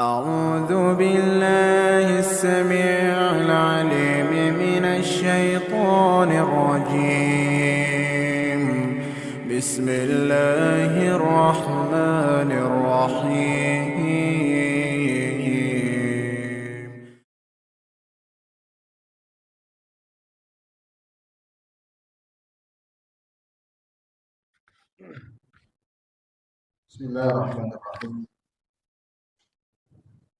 أعوذ بالله السميع العليم من الشيطان الرجيم. بسم الله الرحمن الرحيم. بسم الله الرحمن الرحيم.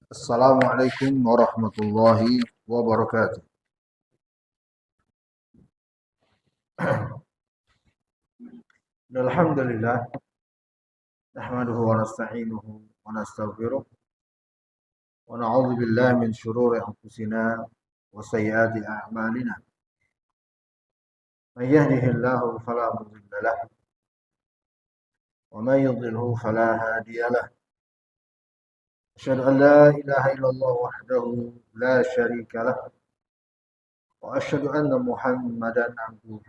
السلام عليكم ورحمة الله وبركاته. الحمد لله نحمده ونستعينه ونستغفره ونعوذ بالله من شرور أنفسنا وسيئات أعمالنا. من يهده الله فلا مضل له ومن يضلله فلا هادي له. أشهد أن لا إله إلا الله وحده لا شريك له وأشهد أن محمدا عبده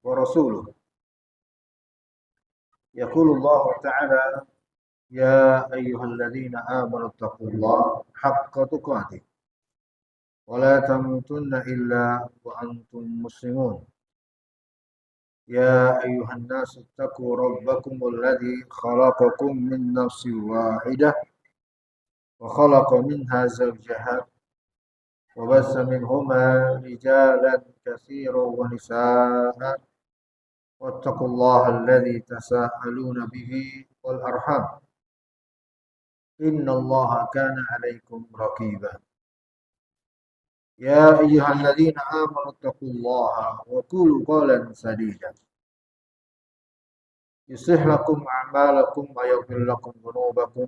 ورسوله. يقول الله تعالى: يا أيها الذين آمنوا اتقوا الله حق تقاته ولا تموتن إلا وأنتم مسلمون. يا أيها الناس اتقوا ربكم الذي خلقكم من نفس واحدة وخلق منها زوجها وبث منهما رجالا كثيرا ونساء واتقوا الله الذي تساءلون به والأرحام إن الله كان عليكم رقيبا. يا أيها الذين آمنوا اتقوا الله وقولوا قولا سديدا يصلح لكم أعمالكم ويغفر لكم ذنوبكم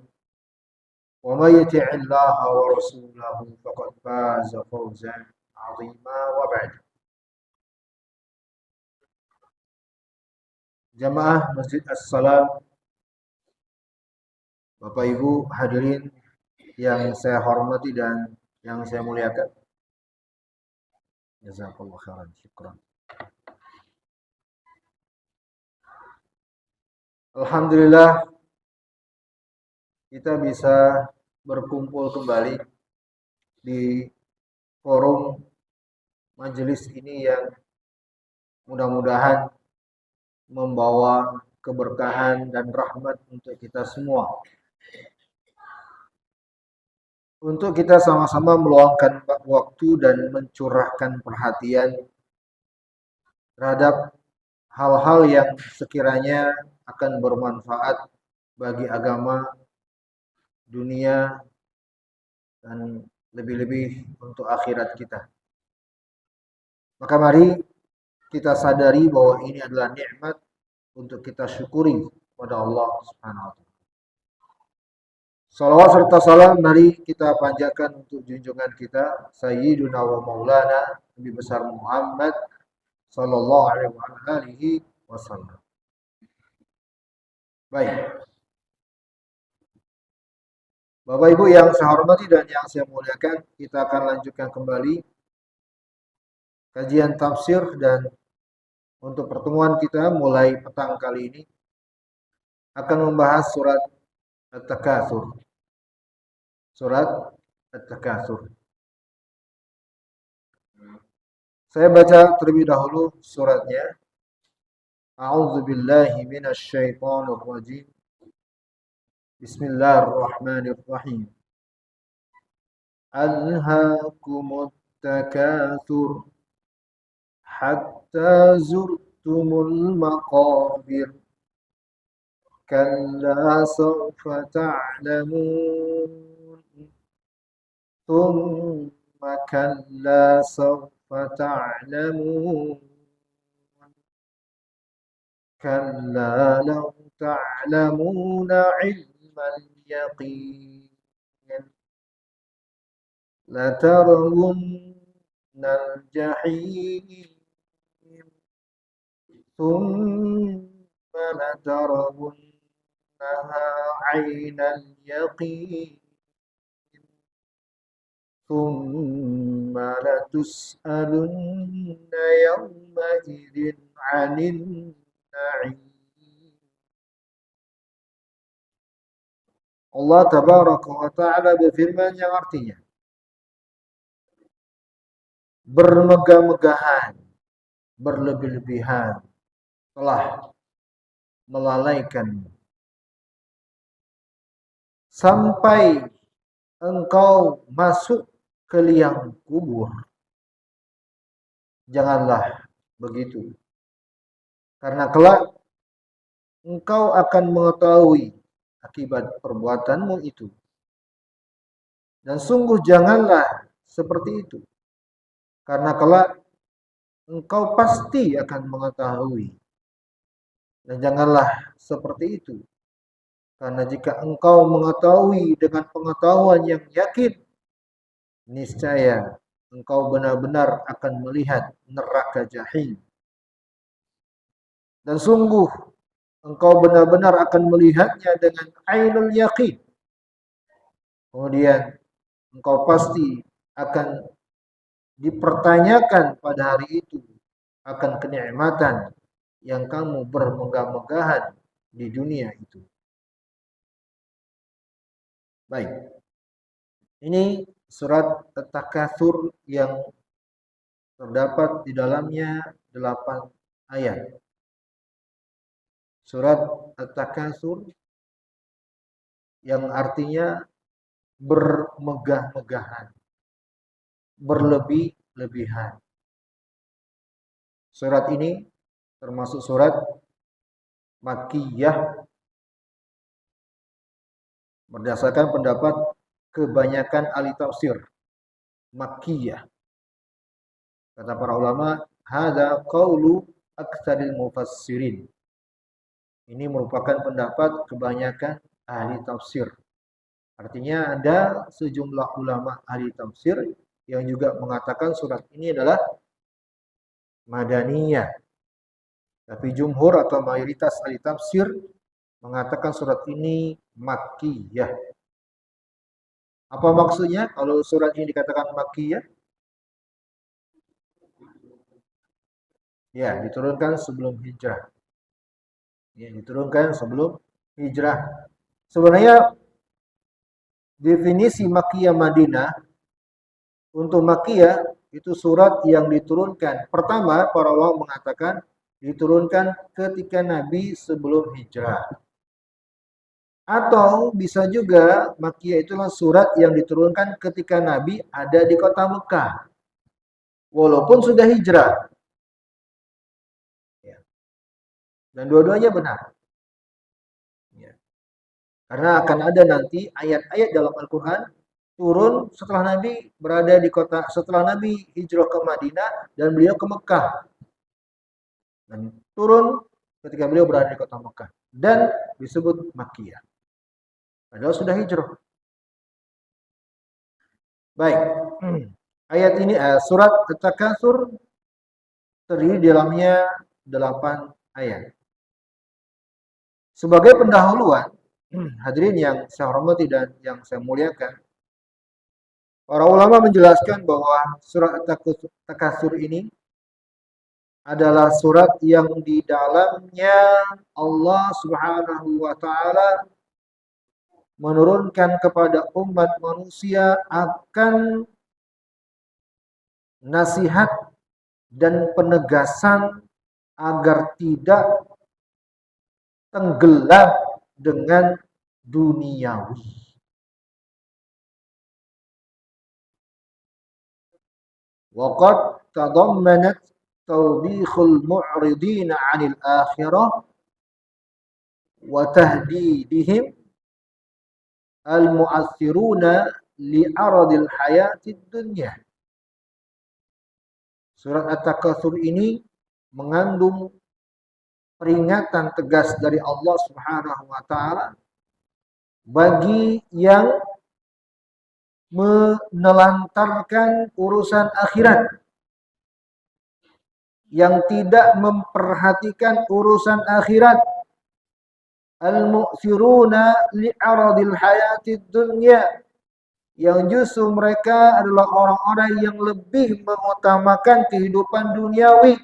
ومن يطع الله ورسوله فقد فاز فوزا عظيما. وبعد. Jamaah Masjid As-Salam, Bapak Ibu hadirin yang saya hormati dan yang saya muliakan. Jazakallahu khairan, syukran. Alhamdulillah kita bisa berkumpul kembali di forum majelis ini yang mudah-mudahan membawa keberkahan dan rahmat untuk kita semua. Untuk kita sama-sama meluangkan waktu dan mencurahkan perhatian terhadap hal-hal yang sekiranya akan bermanfaat bagi agama, dunia, dan lebih-lebih untuk akhirat kita. Maka mari kita sadari bahwa ini adalah nikmat untuk kita syukuri kepada Allah Subhanahu wa taala. Salawat serta salam mari kita panjatkan untuk junjungan kita Sayyiduna wa Maulana Nabi besar Muhammad sallallahu alaihi wasallam. Baik. Bapak Ibu yang saya hormati dan yang saya muliakan, kita akan lanjutkan kembali kajian tafsir, dan untuk pertemuan kita mulai petang kali ini akan membahas surat At-Takatsur. Surat At-Takatsur. Saya baca terlebih dahulu suratnya. A'udzu billahi minasy syaithanir rajim. Bismillahirrahmanirrahim. Alhaakumut takatsur hatta zurtumul maqabir. Kalla sawfa ta'lamun. Thumma kalla sawfa ta'lamun. Kalla law ta'lamuna 'ilmal yaqin latarawunnal jahim thumma latarawunnaha 'ainal yaqin thumma latus'alunna yawma idzin 'anil na'im. Allah tabaraka wa ta'ala berfirman yang artinya bermegah-megahan, berlebih-lebihan telah melalaikan sampai engkau masuk ke liang kubur. Janganlah begitu. Karena kelak engkau akan mengetahui akibat perbuatanmu itu. Dan sungguh janganlah seperti itu. Karena kelak engkau pasti akan mengetahui. Dan janganlah seperti itu. Karena jika engkau mengetahui dengan pengetahuan yang yakin, niscaya engkau benar-benar akan melihat neraka jahim. Dan sungguh engkau benar-benar akan melihatnya dengan ainul yaqin. Kemudian engkau pasti akan dipertanyakan pada hari itu akan kenikmatan yang kamu bermegah-megahan di dunia itu. Baik. Ini surat At-Takatsur yang terdapat di dalamnya 8 ayat. Surat At-Takatsur yang artinya bermegah-megahan, berlebih-lebihan. Surat ini termasuk surat Makkiyah berdasarkan pendapat kebanyakan ahli tafsir. Makkiyah. Kata para ulama, hadza qaulu aktsaril mufassirin. Ini merupakan pendapat kebanyakan ahli tafsir. Artinya ada sejumlah ulama ahli tafsir yang juga mengatakan surat ini adalah Madaniyah. Tapi jumhur atau mayoritas ahli tafsir mengatakan surat ini Makkiyah. Apa maksudnya kalau surat ini dikatakan Makkiyah? Ya, diturunkan sebelum hijrah. Ya, diturunkan sebelum hijrah. Sebenarnya definisi Makkiyah Madinah untuk Makkiyah itu surat yang diturunkan. Pertama, para ulama mengatakan diturunkan ketika Nabi sebelum hijrah. Atau bisa juga Makkiyah itulah surat yang diturunkan ketika Nabi ada di kota Mekah. Walaupun sudah hijrah. Dan dua-duanya benar. Karena akan ada nanti ayat-ayat dalam Al-Quran turun setelah Nabi berada di kota, setelah Nabi hijrah ke Madinah dan beliau ke Mekah. Dan turun ketika beliau berada di kota Mekah. Dan disebut Makkiyah. Padahal sudah hijrah. Baik. Ayat ini, surat At-Takatsur terdiri di dalamnya 8 ayat. Sebagai pendahuluan, hadirin yang saya hormati dan yang saya muliakan, para ulama menjelaskan bahwa surat At-Takatsur ini adalah surat yang di dalamnya Allah Subhanahu wa taala menurunkan kepada umat manusia akan nasihat dan penegasan agar tidak tenggelam dengan duniawi. Waqad tadammanat tawbikhul mu'ridin 'anil akhirah wa tahdidihim al-mu'athiruna li'aradil hayatid dunya. Surat At-Takatsur ini mengandung peringatan tegas dari Allah Subhanahu wa taala bagi yang menelantarkan urusan akhirat, yang tidak memperhatikan urusan akhirat, al-mu'thiruna li'aradil hayatid dunya, yang justru mereka adalah orang-orang yang lebih mengutamakan kehidupan duniawi.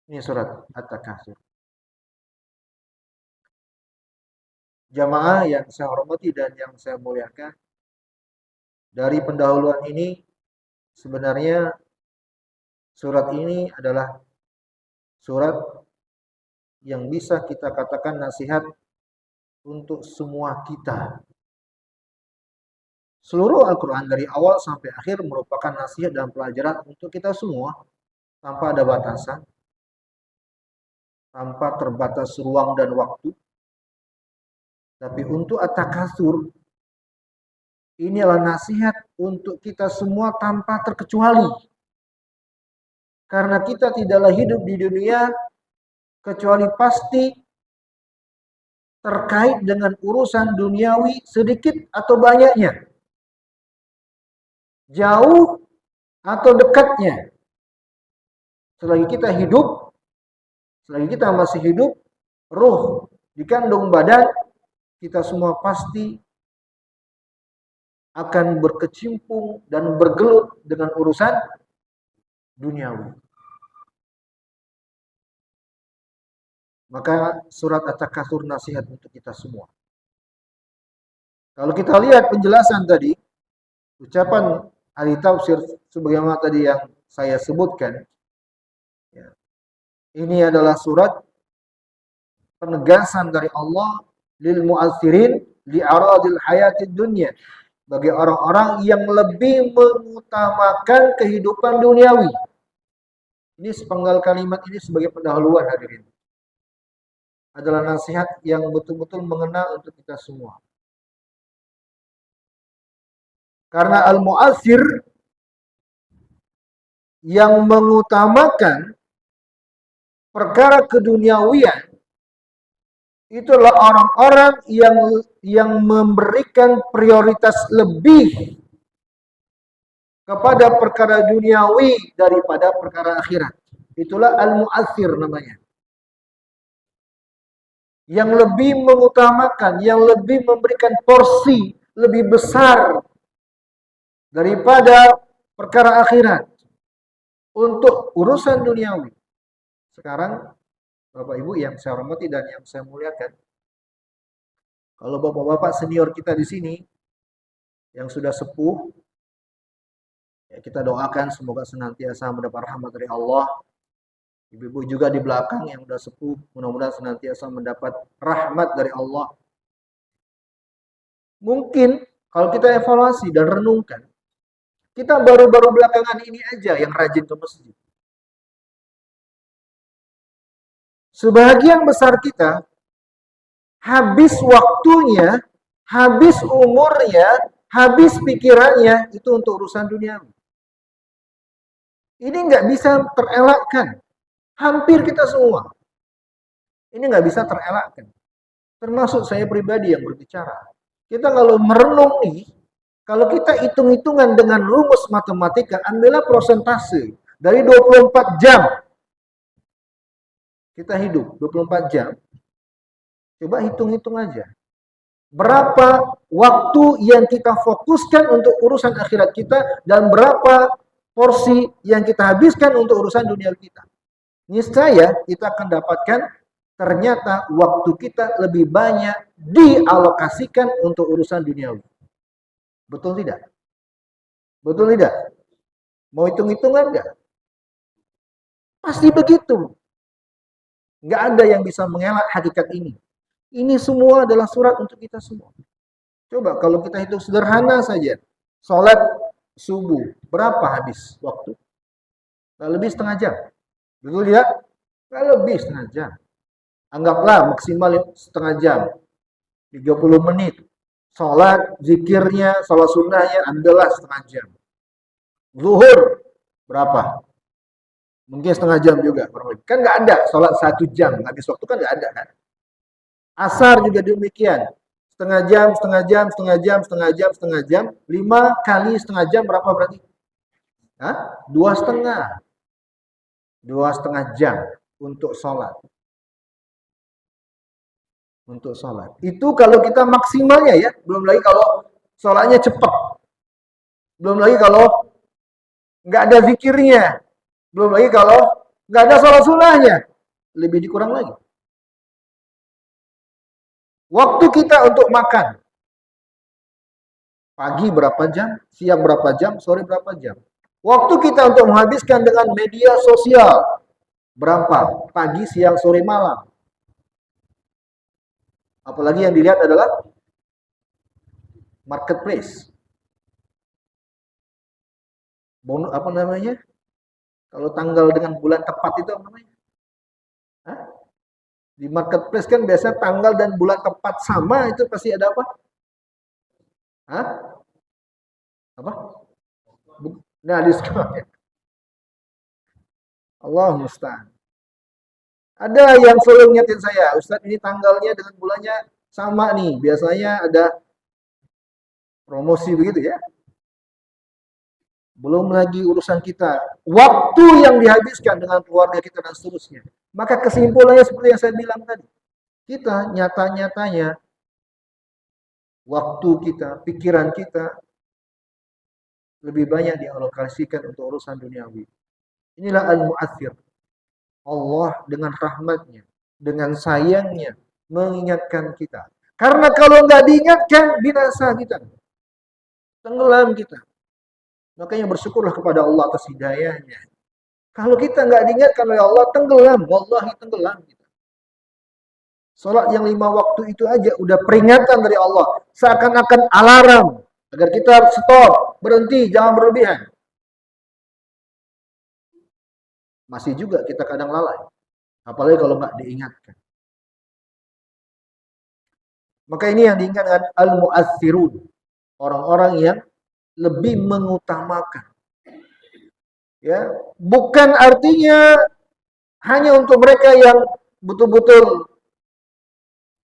Ini surat At-Takatsur. Jamaah yang saya hormati dan yang saya muliakan, dari pendahuluan ini sebenarnya surat ini adalah surat yang bisa kita katakan nasihat untuk semua kita. Seluruh Al-Quran dari awal sampai akhir merupakan nasihat dan pelajaran untuk kita semua tanpa ada batasan, tanpa terbatas ruang dan waktu. Tapi untuk at-takatsur, ini adalah nasihat untuk kita semua tanpa terkecuali. Karena kita tidaklah hidup di dunia kecuali pasti terkait dengan urusan duniawi sedikit atau banyaknya. Jauh atau dekatnya. Selagi kita hidup, selagi kita masih hidup, ruh di kandung badan, kita semua pasti akan berkecimpung dan bergelut dengan urusan duniawi. Maka surat At-Takatsur nasihat untuk kita semua. Kalau kita lihat penjelasan tadi, ucapan ahli tafsir sebagaimana tadi yang saya sebutkan, ya, ini adalah surat penegasan dari Allah lil mu'assirin li aradil hayatid dunya, bagi orang-orang yang lebih mengutamakan kehidupan duniawi. Ini sepenggal kalimat ini sebagai pendahuluan, hadirin. Adalah nasihat yang betul-betul mengena untuk kita semua. Karena al-mu'assir yang mengutamakan perkara keduniawian itulah orang-orang yang memberikan prioritas lebih kepada perkara duniawi daripada perkara akhirat. Itulah al-mu'assir namanya. Yang lebih mengutamakan, yang lebih memberikan porsi lebih besar daripada perkara akhirat untuk urusan duniawi. Sekarang Bapak Ibu yang saya hormati dan yang saya muliakan, kalau bapak-bapak senior kita di sini yang sudah sepuh, ya kita doakan semoga senantiasa mendapat rahmat dari Allah. Ibu-ibu juga di belakang yang sudah sepuh, mudah-mudahan senantiasa mendapat rahmat dari Allah. Mungkin kalau kita evaluasi dan renungkan, kita baru-baru belakangan ini aja yang rajin ke masjid. Sebagian besar kita habis waktunya, habis umurnya, habis pikirannya itu untuk urusan dunia. Ini nggak bisa terelakkan. Hampir kita semua. Ini nggak bisa terelakkan. Termasuk saya pribadi yang berbicara. Kita kalau merenung nih, kalau kita hitung-hitungan dengan rumus matematika, ambillah prosentase dari 24 jam. Kita hidup 24 jam. Coba hitung-hitung aja. Berapa waktu yang kita fokuskan untuk urusan akhirat kita dan berapa porsi yang kita habiskan untuk urusan dunia kita. Niscaya kita akan dapatkan ternyata waktu kita lebih banyak dialokasikan untuk urusan duniawi. Betul tidak? Betul tidak? Mau hitung-hitungan enggak? Pasti begitu. Enggak ada yang bisa mengelak hakikat ini. Ini semua adalah surat untuk kita semua. Coba kalau kita hitung sederhana saja. Sholat subuh, berapa habis waktu? Nggak lebih setengah jam. Betul ya? Nggak lebih setengah jam. Anggaplah maksimal setengah jam. 30 menit. Sholat, zikirnya, sholat sunnahnya, ambillah setengah jam. Zuhur, berapa? Mungkin setengah jam juga. Kan nggak ada sholat 1 jam. Habis waktu kan nggak ada kan? Asar juga demikian. Setengah jam, setengah jam, setengah jam, setengah jam, setengah jam. 5 kali setengah jam berapa berarti? Hah? 2,5. 2,5 jam untuk sholat. Untuk sholat. Itu kalau kita maksimalnya ya. Belum lagi kalau sholatnya cepat. Belum lagi kalau nggak ada zikirnya. Belum lagi kalau nggak ada sholat sunnahnya. Lebih dikurang lagi. Waktu kita untuk makan, pagi berapa jam, siang berapa jam, sore berapa jam. Waktu kita untuk menghabiskan dengan media sosial, berapa? Pagi, siang, sore, malam. Apalagi yang dilihat adalah marketplace. Bonus apa namanya? Kalau tanggal dengan bulan tepat itu apa namanya? Hah? Di marketplace kan biasa tanggal dan bulan tepat sama, itu pasti ada apa? Hah? Apa? Nah, diskon. Allah musta'an. Ada yang selalu ngingetin saya, Ustadz ini tanggalnya dengan bulannya sama nih. Biasanya ada promosi begitu ya. Belum lagi urusan kita, waktu yang dihabiskan dengan keluarga kita dan seterusnya. Maka kesimpulannya seperti yang saya bilang tadi. Kita nyata-nyatanya waktu kita, pikiran kita lebih banyak dialokasikan untuk urusan duniawi. Inilah al-mu'athir. Allah dengan rahmatnya, dengan sayangnya mengingatkan kita. Karena kalau nggak diingatkan, binasa kita. Tenggelam kita. Makanya bersyukurlah kepada Allah atas hidayahnya. Kalau kita nggak diingatkan oleh Allah, tenggelam. Wallahi tenggelam kita. Salat yang 5 waktu itu aja udah peringatan dari Allah. Seakan-akan alarm. Agar kita stop, berhenti, jangan berlebihan. Masih juga kita kadang lalai. Apalagi kalau nggak diingatkan. Maka ini yang diingatkan al-mu'athirun. Orang-orang yang lebih mengutamakan. Ya, bukan artinya hanya untuk mereka yang betul-betul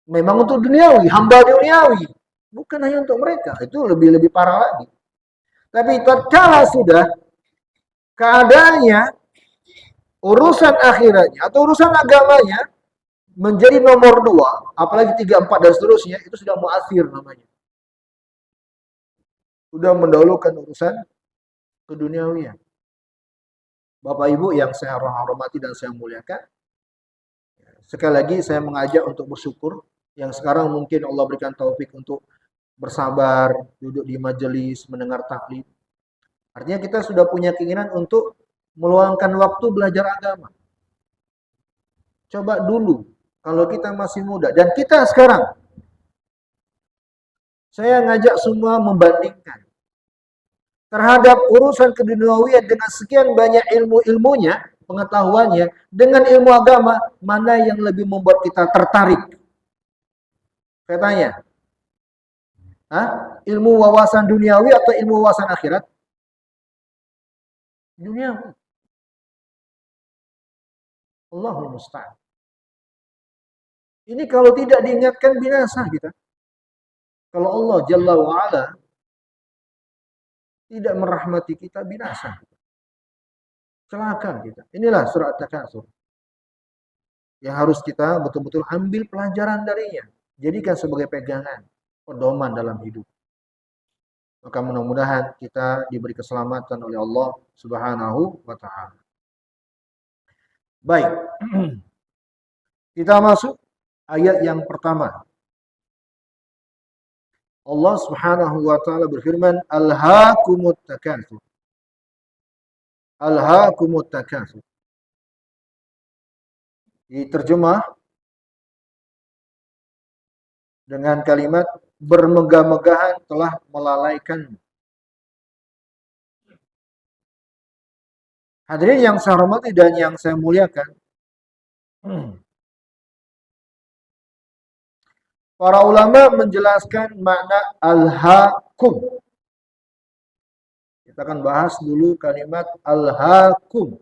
memang untuk duniawi, hamba duniawi. Bukan hanya untuk mereka, itu lebih-lebih parah lagi. Tapi tatkala sudah keadaannya urusan akhiratnya atau urusan agamanya menjadi nomor 2, apalagi 3, 4 dan seterusnya, itu sudah mu'athir namanya. Sudah mendahulukan urusan keduniawian. Bapak Ibu yang saya hormati dan saya muliakan, sekali lagi saya mengajak untuk bersyukur. Yang sekarang mungkin Allah berikan taufik untuk bersabar, duduk di majelis, mendengar taklim. Artinya kita sudah punya keinginan untuk meluangkan waktu belajar agama. Coba dulu, kalau kita masih muda. Dan kita sekarang, saya ngajak semua membandingkan terhadap urusan keduniawian dengan sekian banyak ilmu-ilmunya, pengetahuannya, dengan ilmu agama, mana yang lebih membuat kita tertarik? Saya tanya, ilmu wawasan duniawi atau ilmu wawasan akhirat? Duniawi. Allahul musta'an. Ini kalau tidak diingatkan binasa kita. Kalau Allah Jalla wa'ala tidak merahmati kita, binasa. Celaka kita. Inilah surat At-Takatsur. Yang harus kita betul-betul ambil pelajaran darinya. Jadikan sebagai pegangan, pedoman dalam hidup. Maka mudah-mudahan kita diberi keselamatan oleh Allah Subhanahu wa ta'ala. Baik. Kita masuk ayat yang pertama. Allah Subhanahu wa ta'ala berfirman, Alhaakumut takatsur. Alhaakumut takatsur. Diterjemah dengan kalimat bermegah-megahan telah melalaikan. Hadirin yang saya hormati dan yang saya muliakan, para ulama menjelaskan makna alhaakum. Kita akan bahas dulu kalimat alhaakum.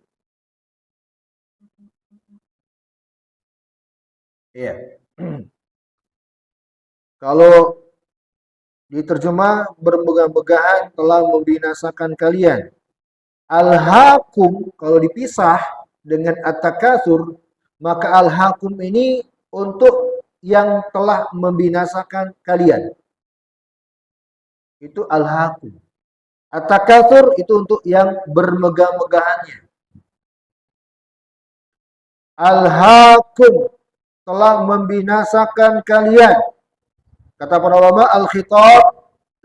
Iya. Kalau diterjemah bermegah-megahan telah membinasakan kalian. Alhaakum kalau dipisah dengan at-takatsur, maka alhaakum ini untuk yang telah membinasakan kalian. Itu alhaakum. At-takatsur itu untuk yang bermegah-megahannya. Alhaakum telah membinasakan kalian. Kata para ulama, al-khitab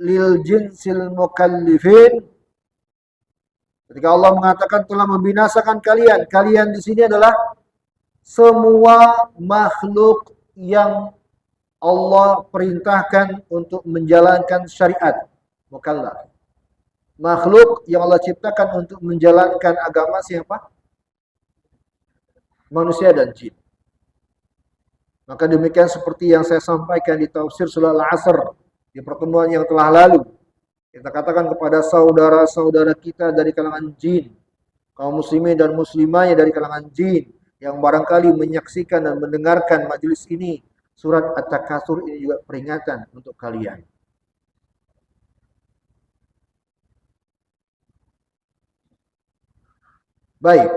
lil jinsil mukallifin. Ketika Allah mengatakan telah membinasakan kalian, kalian di sini adalah semua makhluk yang Allah perintahkan untuk menjalankan syariat. Mukallaf. Makhluk yang Allah ciptakan untuk menjalankan agama siapa? Manusia dan jin. Maka demikian seperti yang saya sampaikan di tafsir surah Al-Asr di pertemuan yang telah lalu. Kita katakan kepada saudara-saudara kita dari kalangan jin, kaum muslimin dan muslimahnya dari kalangan jin yang barangkali menyaksikan dan mendengarkan majelis ini, surat At-Takatsur ini juga peringatan untuk kalian. Baik.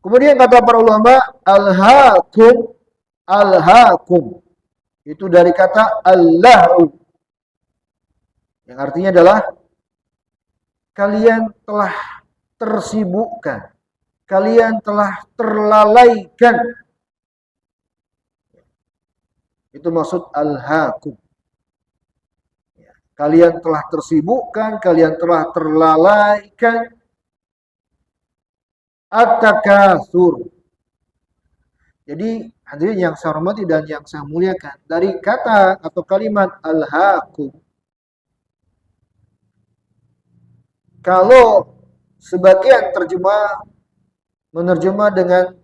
Kemudian kata para ulama, al-hakum. Itu dari kata al-lahu. Yang artinya adalah kalian telah tersibukkan. Kalian telah terlalaikan. Itu maksud al-hakum. Kalian telah tersibukkan, kalian telah terlalaikan. At-takatsur. Jadi hadirin yang saya hormati dan yang saya muliakan, dari kata atau kalimat al-hakum, kalau sebagian terjemah menerjemah dengan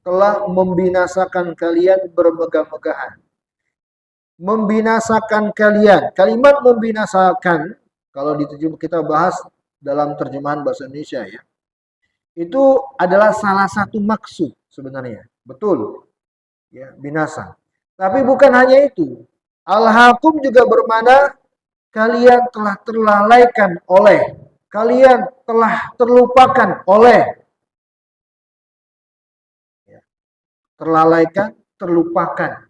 telah membinasakan kalian bermegah-megahan. Membinasakan kalian. Kalimat membinasakan, kalau diterjemah kita bahas dalam terjemahan bahasa Indonesia ya, itu adalah salah satu maksud sebenarnya. Betul. Ya, binasa. Tapi bukan hanya itu. Al-hakum juga bermakna kalian telah terlalaikan oleh, kalian telah terlupakan oleh. Terlalaikan, terlupakan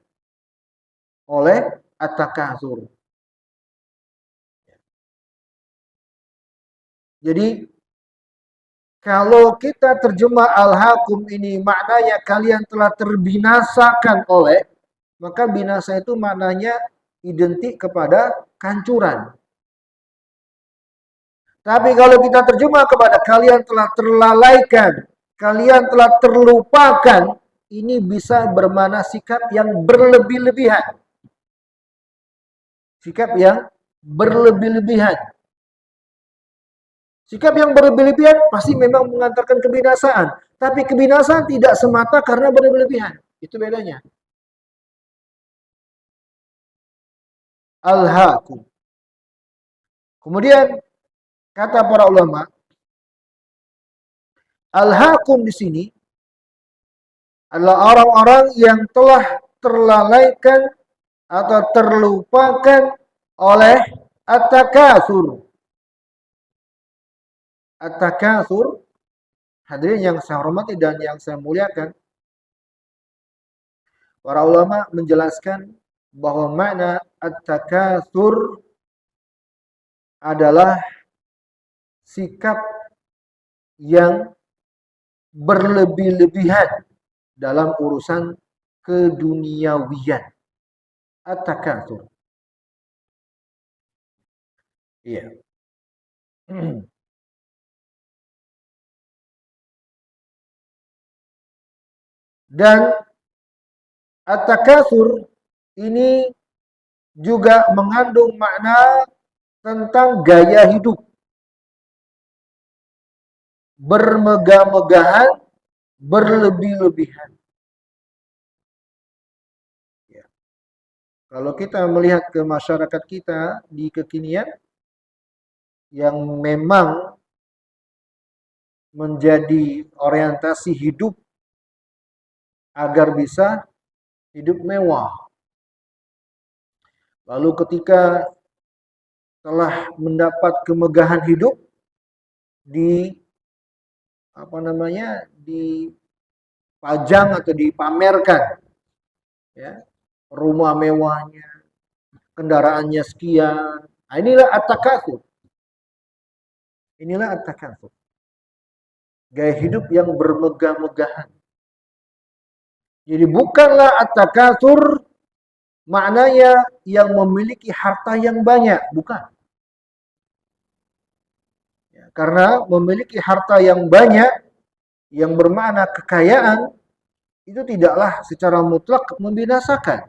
oleh at-takatsur. Jadi kalau kita terjemah al-hakum ini maknanya kalian telah terbinasakan oleh, maka binasa itu maknanya identik kepada kehancuran. Tapi kalau kita terjemah kepada kalian telah terlalaikan, kalian telah terlupakan, ini bisa bermakna sikap yang berlebih-lebihan. Sikap yang berlebih-lebihan. Sikap yang berlebih-lebihan pasti memang mengantarkan kebinasaan. Tapi kebinasaan tidak semata karena berlebih-lebihan. Itu bedanya. Al-hakum. Kemudian kata para ulama, al-hakum di sini adalah orang-orang yang telah terlalaikan atau terlupakan oleh at-takatsur. At-takatsur, hadirin yang saya hormati dan yang saya muliakan, para ulama menjelaskan bahwa makna at-takatsur adalah sikap yang berlebih-lebihan dalam urusan keduniawian. At-takatsur. Iya. Dan at-takatsur ini juga mengandung makna tentang gaya hidup. Bermegah-megahan, berlebih-lebihan. Ya. Kalau kita melihat ke masyarakat kita di kekinian, yang memang menjadi orientasi hidup agar bisa hidup mewah. Lalu ketika telah mendapat kemegahan hidup, dipajang atau dipamerkan, ya, rumah mewahnya, kendaraannya sekian. Nah, inilah at-takatsur. Inilah at-takatsur. Gaya hidup yang bermegah-megahan. Jadi bukanlah at-takatsur maknanya yang memiliki harta yang banyak, bukan. Ya, karena memiliki harta yang banyak yang bermakna kekayaan itu tidaklah secara mutlak membinasakan.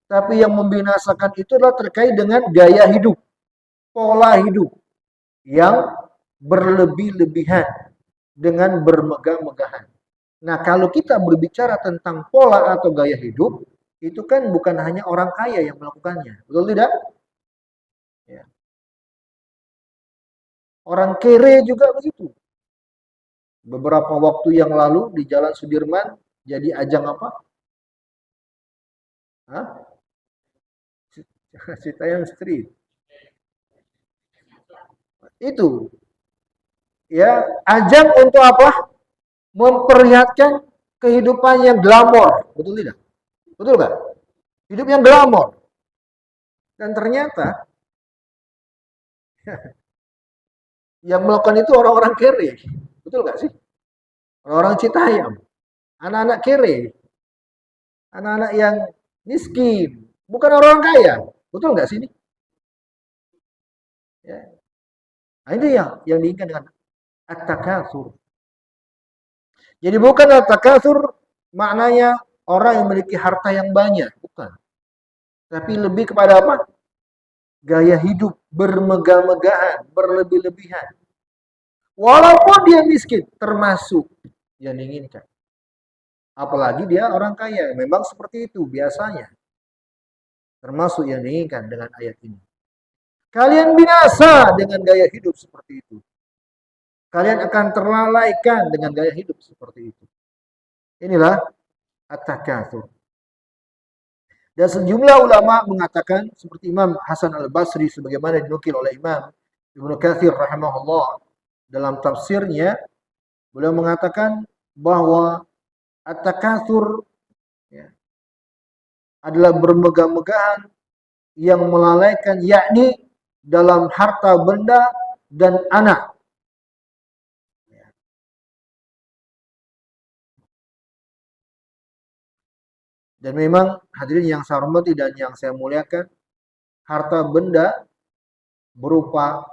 Tapi yang membinasakan itu adalah terkait dengan gaya hidup, pola hidup yang berlebih-lebihan dengan bermegah-megahan. Nah, kalau kita berbicara tentang pola atau gaya hidup, itu kan bukan hanya orang kaya yang melakukannya. Betul tidak? Ya. Orang kere juga begitu. Beberapa waktu yang lalu di Jalan Sudirman jadi ajang apa? Hah? Citayam Street. Itu ya, ajang untuk apa? Memperlihatkan kehidupan yang glamor. Betul tidak? Betul nggak? Hidup yang glamor. Dan ternyata yang melakukan itu orang-orang kere. Betul nggak sih? Orang-orang Citayam. Anak-anak kere. Anak-anak yang miskin. Bukan orang kaya. Betul nggak sih ini? Ya. Nah, ini yang diinginkan dengan at-takatsur. Jadi bukan at-takatsur maknanya orang yang memiliki harta yang banyak. Bukan. Tapi lebih kepada apa? Gaya hidup bermegah-megahan, berlebih-lebihan. Walaupun dia miskin, termasuk yang diinginkan. Apalagi dia orang kaya, memang seperti itu biasanya. Termasuk yang diinginkan dengan ayat ini. Kalian binasa dengan gaya hidup seperti itu. Kalian akan terlalaikan dengan gaya hidup seperti itu. Inilah at-takatsur. Dan sejumlah ulama mengatakan seperti Imam Hasan Al-Basri sebagaimana dinukil oleh Imam Ibnu Katsir rahimahullah dalam tafsirnya, beliau mengatakan bahwa at-takatsur ya, adalah bermegah-megahan yang melalaikan, yakni dalam harta benda dan anak. Dan memang hadirin yang saya hormati dan yang saya muliakan, harta benda berupa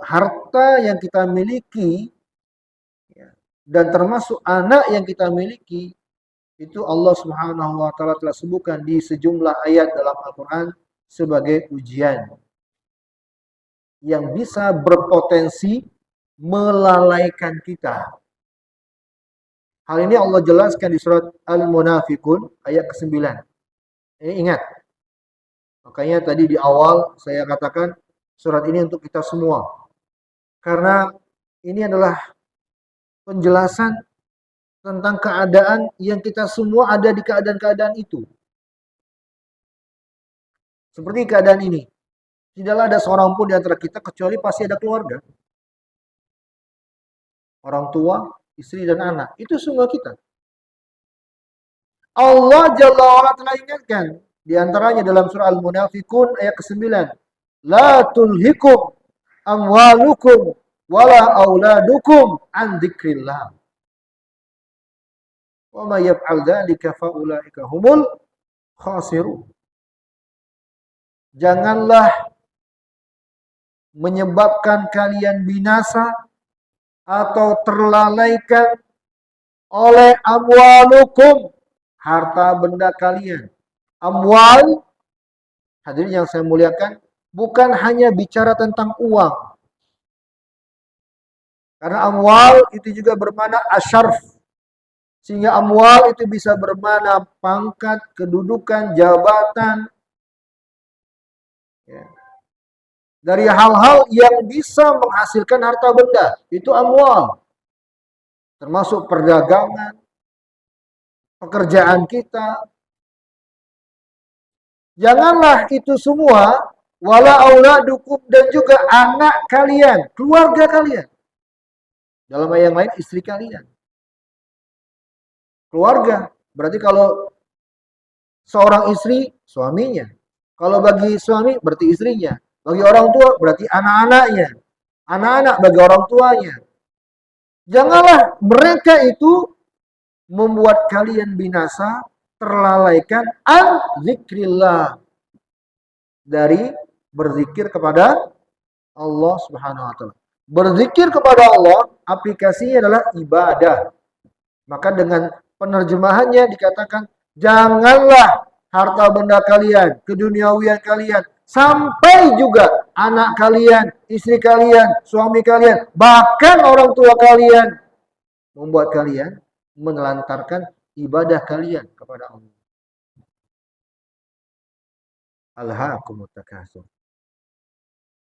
harta yang kita miliki ya, dan termasuk anak yang kita miliki, itu Allah Subhanahu wa taala telah sebutkan di sejumlah ayat dalam Al-Qur'an sebagai ujian yang bisa berpotensi melalaikan kita. Hal ini Allah jelaskan di surat Al-Munafiqun ayat ke-9. Ini ingat. Makanya tadi di awal saya katakan surat ini untuk kita semua. Karena ini adalah penjelasan tentang keadaan yang kita semua ada di keadaan-keadaan itu. Seperti keadaan ini. Tidaklah ada seorang pun di antara kita kecuali pasti ada keluarga. Orang tua, istri dan anak. Itu semua kita. Allah Jalla wa'ala telah ingatkan. Di antaranya dalam surah Al-Munafiqun ayat ke-9. La tulhikum amwalukum wala auladukum an dzikrillah. Wa may yaf'al dzalika fa ulaika humul khasirun. Janganlah menyebabkan kalian binasa atau terlalaikan oleh amwalukum, harta benda kalian. Amwal, hadirin yang saya muliakan, bukan hanya bicara tentang uang. Karena amwal itu juga bermakna asyarf. Sehingga amwal itu bisa bermakna pangkat, kedudukan, jabatan. Ya. Dari hal-hal yang bisa menghasilkan harta benda, itu amwal. Termasuk perdagangan, pekerjaan kita. Janganlah itu semua, wala auladukum, dan juga anak kalian, keluarga kalian. Dalam ayat yang lain, istri kalian. Keluarga, berarti kalau seorang istri, suaminya. Kalau bagi suami, berarti istrinya. Bagi orang tua, berarti anak-anaknya. Anak-anak bagi orang tuanya. Janganlah mereka itu membuat kalian binasa, terlalaikan an zikrillah, dari berzikir kepada Allah Subhanahu wa taala. Berzikir kepada Allah aplikasinya adalah ibadah. Maka dengan penerjemahannya dikatakan janganlah harta benda kalian, keduniawian kalian, sampai juga anak kalian, istri kalian, suami kalian, bahkan orang tua kalian membuat kalian menelantarkan ibadah kalian kepada Allah. Alhaakumut takatsur.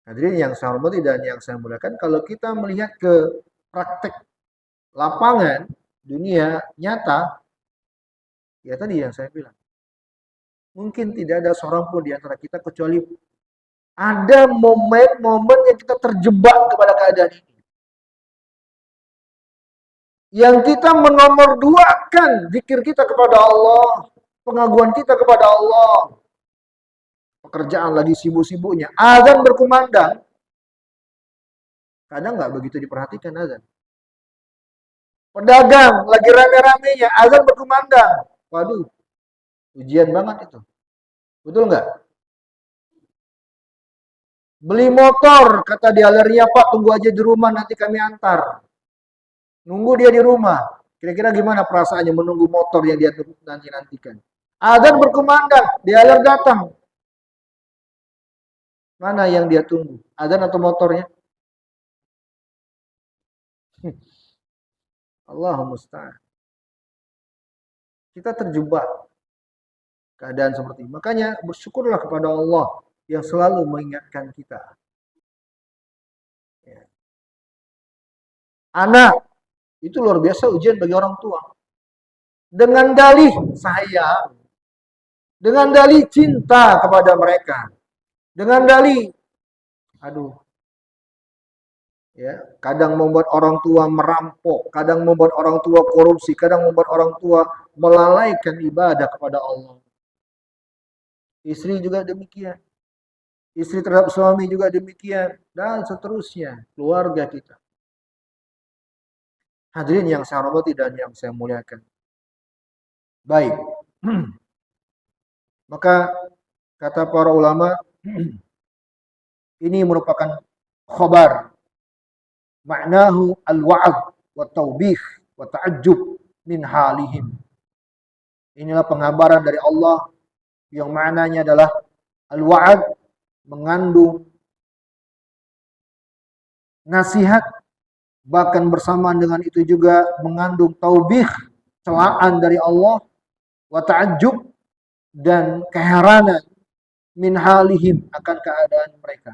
Hadirin yang saya hormati dan yang saya muliakan, kalau kita melihat ke praktek lapangan dunia nyata, ya tadi yang saya bilang, mungkin tidak ada seorang pun di antara kita kecuali ada momen-momen yang kita terjebak kepada keadaan ini. Yang kita menomorduakan zikir kita kepada Allah, pengaguan kita kepada Allah. Pekerjaan lagi sibuk-sibuknya, azan berkumandang, kadang nggak begitu diperhatikan azan. Pedagang lagi rame-ramenya, azan berkumandang. Waduh, ujian banget itu. Betul nggak? Beli motor, kata dealernya, Pak tunggu aja di rumah nanti kami antar. Nunggu dia di rumah. Kira-kira gimana perasaannya menunggu motor yang dia nanti-nantikan. Azan berkumandang, dealer datang. Mana yang dia tunggu? Azan atau motornya? Allahumma musta'an. Kita terjebak keadaan seperti ini. Makanya bersyukurlah kepada Allah yang selalu mengingatkan kita. Ya. Anak, itu luar biasa ujian bagi orang tua. Dengan dalih sayang, dengan dalih cinta kepada mereka, dengan dalih, aduh, ya, kadang membuat orang tua merampok, kadang membuat orang tua korupsi, kadang membuat orang tua melalaikan ibadah kepada Allah. Istri juga demikian. Istri terhadap suami juga demikian. Dan seterusnya. Keluarga kita. Hadirin yang saya hormati dan yang saya muliakan. Baik. Maka kata para ulama, ini merupakan khabar. Ma'nahu al-wa'ad wa taubih wa ta'ajjub min halihim. Inilah pengabaran dari Allah yang maknanya adalah al-wa'ad, mengandung nasihat, bahkan bersamaan dengan itu juga mengandung taubih, celaan dari Allah, wa ta'ajjub, dan keheranan min halihim, akan keadaan mereka.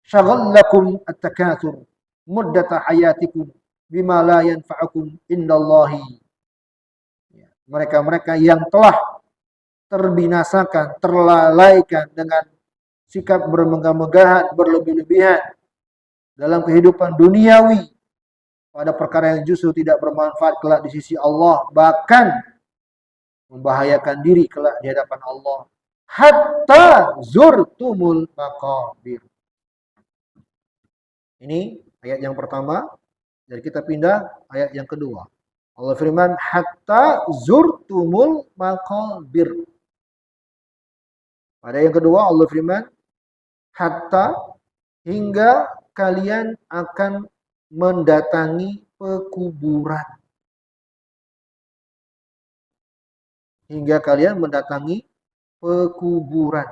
Syaghallakum at-takatsur muddata hayatikum bima la yanfa'ukum indallahi. Mereka-mereka yang telah terbinasakan, terlalaikan dengan sikap bermegah-megahan, berlebih-lebihan dalam kehidupan duniawi pada perkara yang justru tidak bermanfaat kelak di sisi Allah, bahkan membahayakan diri kelak di hadapan Allah. Hatta zurtumul maqabir. Ini ayat yang pertama. Jadi kita pindah ayat yang kedua. Allah firman, hatta zurtumul maqabir. Pada yang kedua Allah firman, hatta, hingga kalian akan mendatangi pekuburan. Hingga kalian mendatangi pekuburan.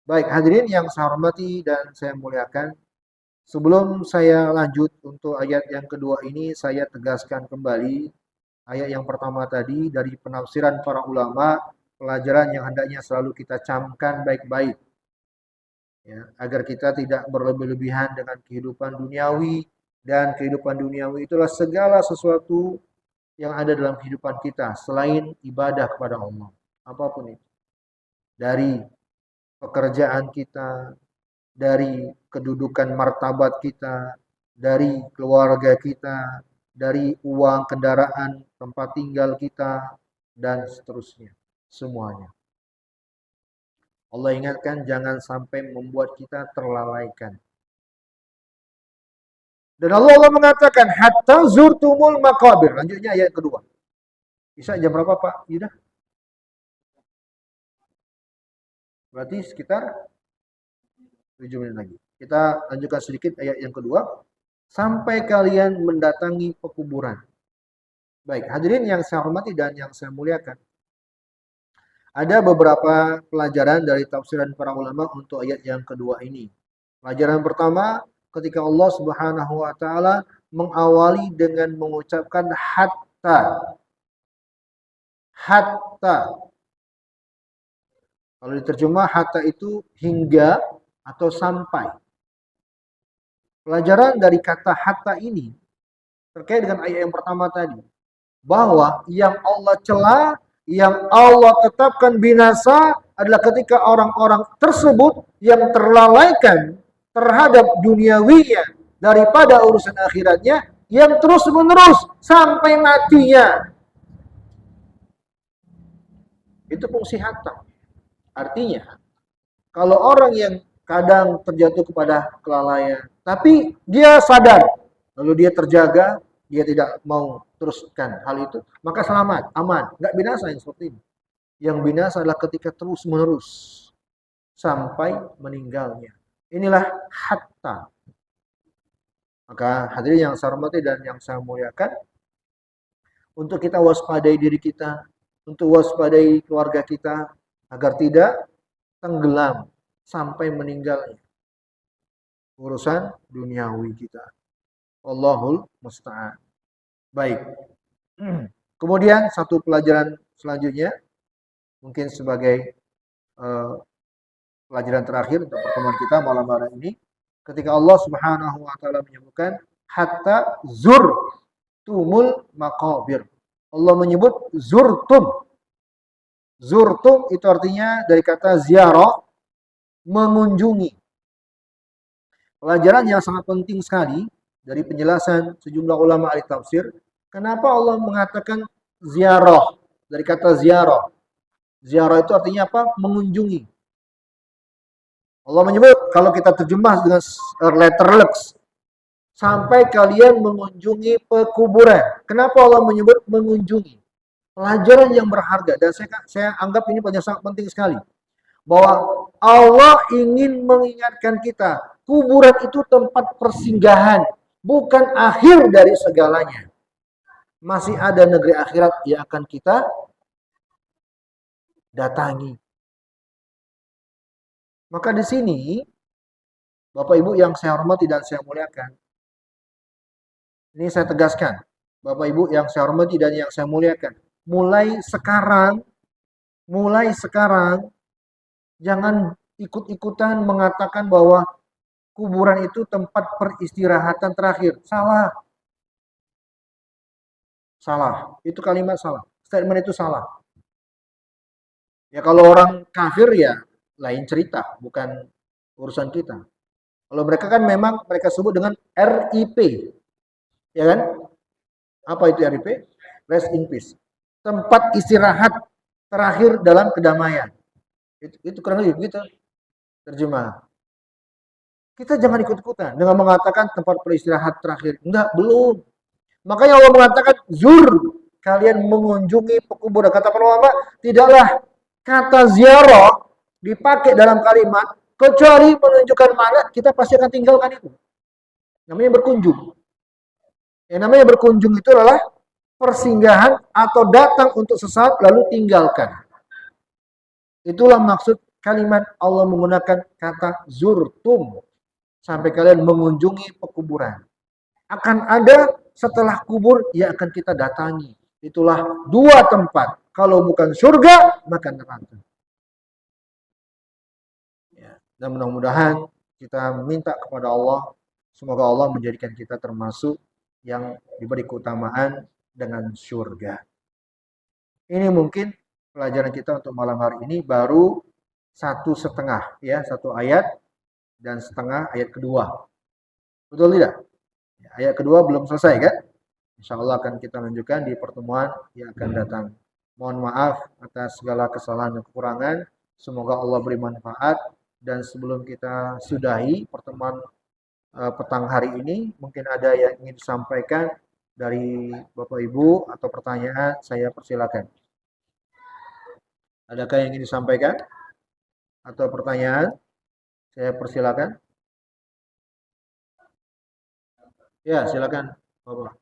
Baik, hadirin yang saya hormati dan saya muliakan. Sebelum saya lanjut untuk ayat yang kedua ini, saya tegaskan kembali ayat yang pertama tadi dari penafsiran para ulama, pelajaran yang hendaknya selalu kita camkan baik-baik. Ya, agar kita tidak berlebih-lebihan dengan kehidupan duniawi, dan kehidupan duniawi itulah segala sesuatu yang ada dalam kehidupan kita selain ibadah kepada Allah, apapun itu. Dari pekerjaan kita, dari kedudukan martabat kita, dari keluarga kita, dari uang, kendaraan, tempat tinggal kita, dan seterusnya. Semuanya. Allah ingatkan jangan sampai membuat kita terlalaikan. Dan Allah mengatakan hatta zurtumul maqabir. Lanjutnya ayat kedua. Bisa jam berapa Pak Yuda? Berarti sekitar 7 menit lagi. Kita lanjutkan sedikit ayat yang kedua. Sampai kalian mendatangi pekuburan. Baik, hadirin yang saya hormati dan yang saya muliakan. Ada beberapa pelajaran dari tafsiran para ulama untuk ayat yang kedua ini. Pelajaran pertama, ketika Allah Subhanahu wa taala mengawali dengan mengucapkan hatta. Hatta. Kalau diterjemah hatta itu hingga atau sampai. Pelajaran dari kata hatta ini terkait dengan ayat yang pertama tadi, bahwa yang Allah cela, yang Allah tetapkan binasa adalah ketika orang-orang tersebut yang terlalaikan terhadap duniawinya daripada urusan akhiratnya, yang terus-menerus sampai matinya. Itu fungsi hatta. Artinya, kalau orang yang kadang terjatuh kepada kelalaian, tapi dia sadar, lalu dia terjaga, dia tidak mau teruskan hal itu, maka selamat, aman, nggak binasa yang seperti ini. Yang binasa adalah ketika terus-menerus sampai meninggalnya. Inilah hatta. Maka hadirin yang saya hormati dan yang saya muliakan, untuk kita waspadai diri kita, untuk waspadai keluarga kita, agar tidak tenggelam sampai meninggalnya urusan duniawi kita. Allahul musta'an. Baik. Kemudian satu pelajaran selanjutnya, mungkin sebagai pelajaran terakhir untuk pertemuan kita malam hari ini, ketika Allah Subhanahu wa taala menyebutkan hatta zurtumul maqabir. Allah menyebut zurtum. Zurtum itu artinya dari kata ziarah, mengunjungi. Pelajaran yang sangat penting sekali dari penjelasan sejumlah ulama ahli tafsir, kenapa Allah mengatakan ziarah, dari kata ziarah. Ziarah itu artinya apa? Mengunjungi. Allah menyebut, kalau kita terjemah dengan letter lux, sampai kalian mengunjungi pekuburan. Kenapa Allah menyebut mengunjungi? Pelajaran yang berharga, dan saya anggap ini pelajaran sangat penting sekali. Bahwa Allah ingin mengingatkan kita, kuburan itu tempat persinggahan, bukan akhir dari segalanya. Masih ada negeri akhirat yang akan kita datangi. Maka di sini, Bapak Ibu yang saya hormati dan saya muliakan, ini saya tegaskan, Bapak Ibu yang saya hormati dan yang saya muliakan, mulai sekarang, jangan ikut-ikutan mengatakan bahwa kuburan itu tempat peristirahatan terakhir. Salah. Salah. Itu kalimat salah. Statement itu salah. Ya kalau orang kafir ya lain cerita, bukan urusan kita. Kalau mereka kan memang mereka sebut dengan RIP. Ya kan? Apa itu RIP? Rest in peace. Tempat istirahat terakhir dalam kedamaian. Itu kurang lebih begitu terjemah. Kita jangan ikut-ikutan dengan mengatakan tempat beristirahat terakhir. Enggak, belum. Makanya Allah mengatakan zur, kalian mengunjungi pekuburan. Kata para ulama, tidaklah kata ziarah dipakai dalam kalimat kecuali menunjukkan mana kita pasti akan tinggalkan itu. Namanya berkunjung. Yang namanya berkunjung itu adalah persinggahan atau datang untuk sesaat lalu tinggalkan. Itulah maksud kalimat Allah menggunakan kata zurtum. Sampai kalian mengunjungi pekuburan. Akan ada setelah kubur yang akan kita datangi. Itulah dua tempat. Kalau bukan surga, maka neraka. Ya. Dan mudah-mudahan kita minta kepada Allah, semoga Allah menjadikan kita termasuk yang diberi keutamaan dengan surga. Ini mungkin pelajaran kita untuk malam hari ini baru 1,5 ya, 1 ayat dan setengah ayat kedua. Betul tidak? Ya, ayat kedua belum selesai kan? Insya Allah akan kita lanjutkan di pertemuan yang akan datang. Mohon maaf atas segala kesalahan dan kekurangan. Semoga Allah beri manfaat. Dan sebelum kita sudahi pertemuan petang hari ini. Mungkin ada yang ingin disampaikan dari Bapak Ibu atau pertanyaan, saya persilakan. Adakah yang ingin disampaikan atau pertanyaan? Saya persilakan. Ya, silakan, Bapak.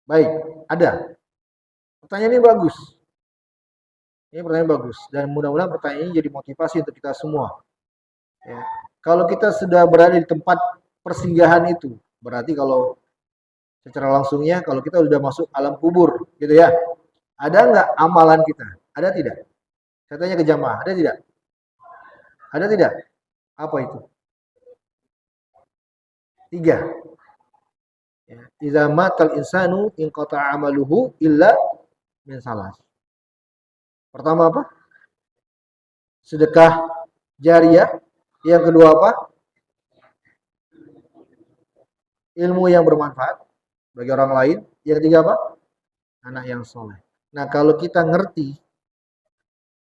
Baik, ada. Pertanyaan ini bagus. Ini pertanyaan bagus dan mudah-mudahan pertanyaan ini jadi motivasi untuk kita semua. Ya. Kalau kita sudah berada di tempat persinggahan itu, berarti kalau secara langsungnya kalau kita sudah masuk alam kubur, gitu ya. Ada nggak amalan kita? Ada tidak? Saya tanya ke jamaah, ada tidak? Ada tidak? Apa itu? 3. Ya. Idza matal insanu inqata amaluhu illa min salas. Pertama apa? Sedekah jariah. Yang kedua apa? Ilmu yang bermanfaat bagi orang lain. Yang ketiga apa? Anak yang soleh. Nah, kalau kita ngerti,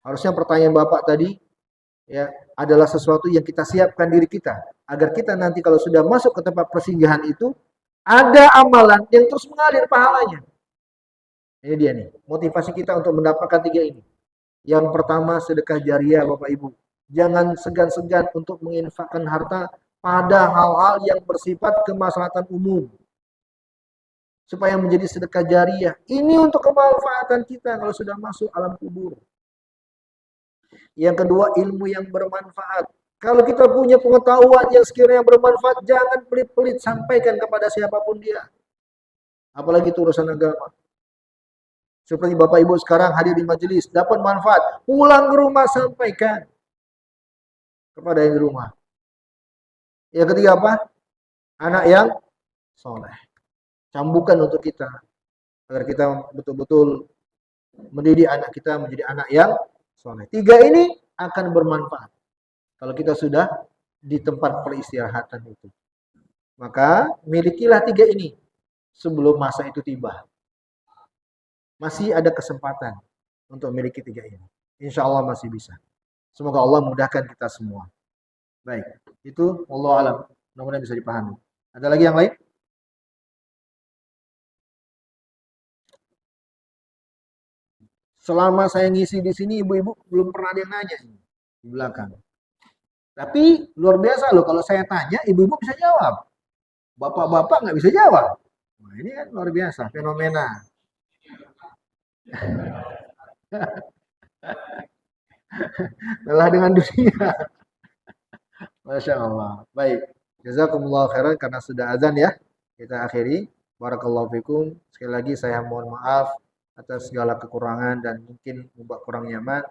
harusnya pertanyaan Bapak tadi ya adalah sesuatu yang kita siapkan diri kita agar kita nanti kalau sudah masuk ke tempat persinggahan itu ada amalan yang terus mengalir pahalanya. Ini dia nih, motivasi kita untuk mendapatkan 3 ini. Yang pertama sedekah jariah Bapak Ibu. Jangan segan-segan untuk menginfakkan harta pada hal-hal yang bersifat kemaslahatan umum. Supaya menjadi sedekah jariah. Ini untuk kemanfaatan kita kalau sudah masuk alam kubur. Yang kedua, ilmu yang bermanfaat. Kalau kita punya pengetahuan yang sekiranya bermanfaat, jangan pelit-pelit sampaikan kepada siapapun dia. Apalagi itu urusan agama. Seperti Bapak Ibu sekarang hadir di majelis, dapat manfaat, pulang ke rumah sampaikan kepada yang di rumah. Yang ketiga apa? Anak yang soleh. Cambukan untuk kita agar kita betul-betul mendidik anak kita menjadi anak yang soleh. 3 ini akan bermanfaat kalau kita sudah di tempat peristirahatan itu. Maka milikilah 3 ini sebelum masa itu tiba. Masih ada kesempatan untuk memiliki 3 ini. Insya Allah masih bisa. Semoga Allah mudahkan kita semua. Baik, itu Allah alam. Mudah-mudahan bisa dipahami. Ada lagi yang lain? Selama saya ngisi di sini, ibu-ibu belum pernah ada yang nanya di belakang. Tapi luar biasa loh, kalau saya tanya, ibu-ibu bisa jawab. Bapak-bapak nggak bisa jawab. Nah, ini kan luar biasa, fenomena. Lelah dengan dunia. Masya Allah. Baik. Jazakumullah khairan karena sudah azan ya. Kita akhiri. Barakallahu fikum. Sekali lagi saya mohon maaf atas segala kekurangan dan mungkin membuat kurang nyaman.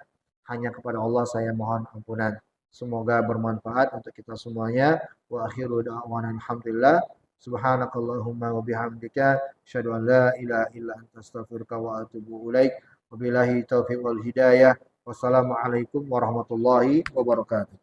Hanya kepada Allah saya mohon ampunan. Semoga bermanfaat untuk kita semuanya. Wa akhiru da'wana alhamdulillah. Subhanakallahumma wa bihamdika asyhadu an la ilaha illa anta astaghfiruka wa atubu ilaik. Wabillahi taufiq wal hidayah. Wassalamualaikum warahmatullahi wabarakatuh.